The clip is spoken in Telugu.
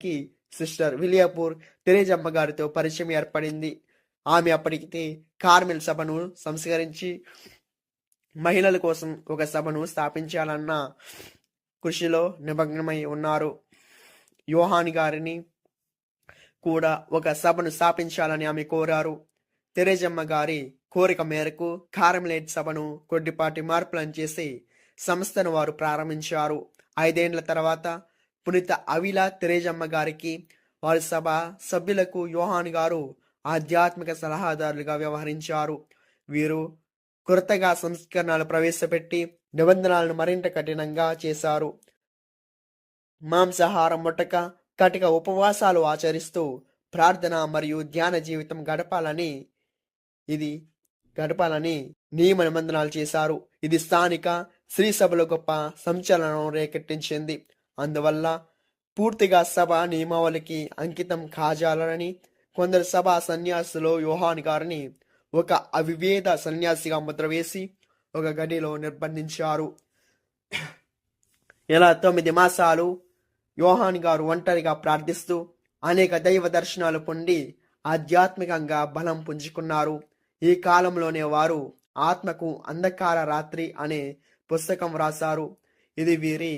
కి సిస్టర్ విలియపూర్ తెరేజమ్మ గారితో పరిచయం ఏర్పడింది. ఆమె అప్పటికి కార్మెల్ సభను సంస్కరించి మహిళల కోసం ఒక సభను స్థాపించాలన్న కృషిలో నిమగ్నమై ఉన్నారు. యోహాన్ గారిని కూడా ఒక సభను స్థాపించాలని ఆమె కోరారు. తెరేజమ్మ గారి కోరిక మేరకు కార్మెలైట్ సభను కొద్దిపాటి మార్పులను చేసి సంస్థను వారు ప్రారంభించారు. 5 ఏండ్ల తర్వాత పునీత అవిలా తెరేజమ్మ గారికి వారి సభ సభ్యులకు యోహాన్ గారు ఆధ్యాత్మిక సలహాదారులుగా వ్యవహరించారు. వీరు కొత్తగా సంస్కరణలు ప్రవేశపెట్టి నిబంధనలను మరింత కఠినంగా చేశారు. మాంసాహారం ముట్టక కటిక ఉపవాసాలు ఆచరిస్తూ ప్రార్థన మరియు ధ్యాన జీవితం గడపాలని నియమ నిబంధనలు చేశారు. ఇది స్థానిక శ్రీ సభలో గొప్ప సంచలనం రేకెత్తించింది. అందువల్ల పూర్తిగా సభ నియమావళికి అంకితం కాజాలని కొందరు సభా సన్యాసులు యోహాన్ గారిని ఒక అవివేద సన్యాసిగా ముద్ర వేసి ఒక గదిలో నిర్బంధించారు. ఇలా 9 మాసాలు యోహాన్ గారు ఒంటరిగా ప్రార్థిస్తూ అనేక దైవ దర్శనాలు పొంది ఆధ్యాత్మికంగా బలం పుంజుకున్నారు. ఈ కాలంలోనే వారు ఆత్మకు అంధకార రాత్రి అనే పుస్తకం రాశారు. ఇది వీరి